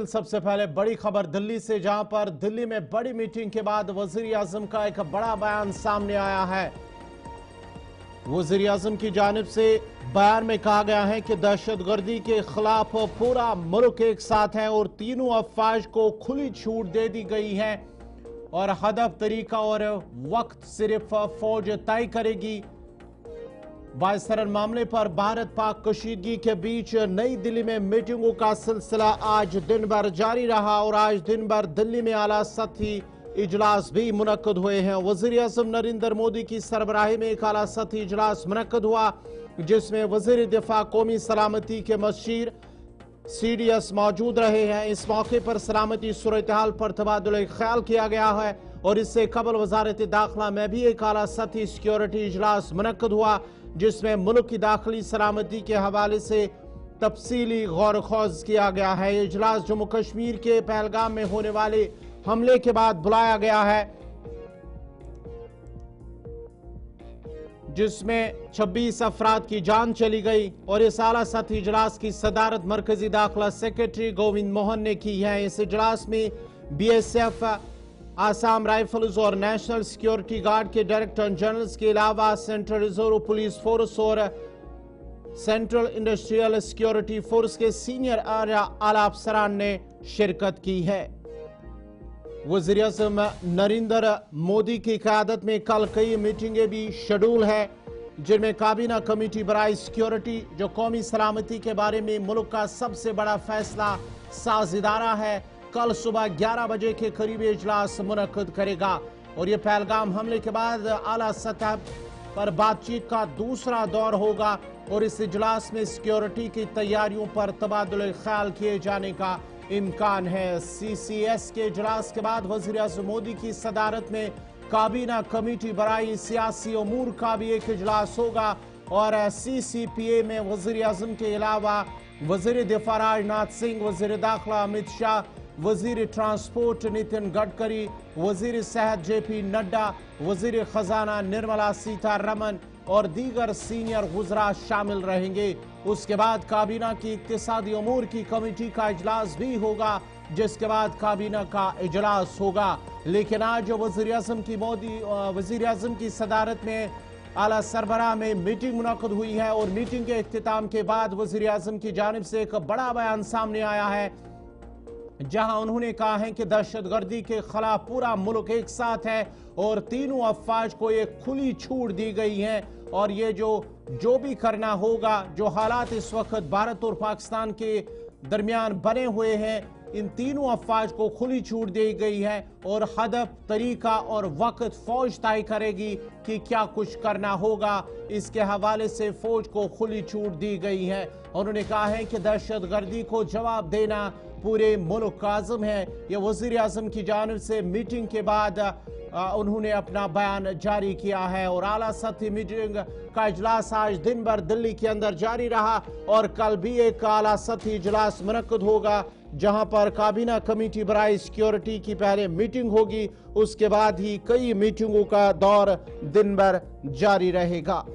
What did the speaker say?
सबसे पहले बड़ी खबर दिल्ली से, जहां पर दिल्ली में बड़ी मीटिंग के बाद वजीर आजम का एक बड़ा बयान सामने आया है। वजीर आजम की जानिब से बयान में कहा गया है कि दहशतगर्दी के खिलाफ पूरा मुल्क एक साथ है और तीनों अफवाज को खुली छूट दे दी गई है और हदफ, तरीका और वक्त सिर्फ फौज तय करेगी। 22 सरन मामले पर भारत पाक कशीदगी के बीच नई दिल्ली में मीटिंगों का सिलसिला आज दिन भर जारी रहा और आज दिन भर दिल्ली में आला सतही इजलास भी मुनक्कद हुए हैं। वजीर आज़म नरेंद्र मोदी की सरबराही में एक आला सतही इजलास मुनक्कद हुआ, जिसमें वजीर दिफा कौमी सलामती के मशीर CDS मौजूद रहे हैं। इस मौके पर सलामती सूरत हाल पर तबादुल ख्याल किया गया है और इससे कबल वजारत दाखिला में भी एक आला सतही सिक्योरिटी इजलास मुनक्कद हुआ, जिसमें मुल्क की दाखिली सलामती के हवाले से तफसीली गौर खौज किया गया है। ये इजलास जम्मू कश्मीर के पहलगाम में होने वाले हमले के बाद बुलाया गया है, जिसमें 26 अफराद की जान चली गई और इस आला सतही इजलास की सदारत मरकजी दाखिला सेक्रेटरी गोविंद मोहन ने की है। इस इजलास में BSF, आसाम राइफल्स और नेशनल सिक्योरिटी गार्ड के डायरेक्टर जनरल के अलावा सेंट्रल रिजर्व पुलिस फोर्स और सेंट्रल इंडस्ट्रियल सिक्योरिटी फोर्स के सीनियर आला अफसरान ने शिरकत की है। वज़ीर आज़म नरेंद्र मोदी की क़यादत में कल कई मीटिंगें भी शेड्यूल है, जिनमें काबीना कमेटी बराए सिक्योरिटी, जो कौमी सलामती के बारे में मुल्क का सबसे बड़ा फैसला साज इदारा है, कल सुबह 11 बजे के करीब इजलास मुनक्कद करेगा और ये पहलगाम हमले के बाद आला सतह पर बातचीत का दूसरा दौर होगा और इस इजलास में सिक्योरिटी की तैयारियों पर तबादुल ख्याल किए जाने का इम्कान है। CCS के इजलास के बाद वज़ीर आज़म मोदी की सदारत में काबीना कमेटी बराए सियासी अमूर का भी एक इजलास होगा और CCPA में वज़ीर आज़म के अलावा वज़ीर दिफा राजनाथ सिंह, वज़ीर दाखिला अमित शाह, वज़ीर ट्रांसपोर्ट नितिन गडकरी, वज़ीर सेहत JP नड्डा, वज़ीर खजाना निर्मला सीतारमन और दीगर सीनियर गुजरा शामिल रहेंगे। उसके बाद काबीना की इक्तिसादी अमूर की कमेटी का इजलास भी होगा, जिसके बाद काबीना का इजलास होगा। लेकिन आज वज़ीर आज़म की सदारत में आला सरबराह में मीटिंग मुनक्कद हुई है और मीटिंग के इख्तिताम के बाद वज़ीर आज़म की जानिब से एक बड़ा बयान सामने आया है, जहां उन्होंने कहा है कि दहशतगर्दी के खिलाफ पूरा मुल्क एक साथ है और तीनों अफवाज को एक खुली छूट दी गई है और ये जो भी करना होगा, जो हालात इस वक्त भारत और पाकिस्तान के दरमियान बने हुए हैं, इन तीनों अफवाज को खुली छूट दी गई है और हदफ, तरीका और वक्त फौज तय करेगी कि क्या कुछ करना होगा। इसके हवाले से फौज को खुली छूट दी गई है। उन्होंने कहा है कि दहशतगर्दी को जवाब देना पूरे मुल्क का आज़म है। ये वज़ीर आज़म की जानिब से मीटिंग के बाद उन्होंने अपना बयान जारी किया है और आला सतही मीटिंग का इजलास आज दिन भर दिल्ली के अंदर जारी रहा और कल भी एक आला सतही इजलास मुनक्कद होगा, जहां पर काबीना कमेटी बराए सिक्योरिटी की पहले मीटिंग होगी, उसके बाद ही कई मीटिंगों का दौर दिन भर जारी रहेगा।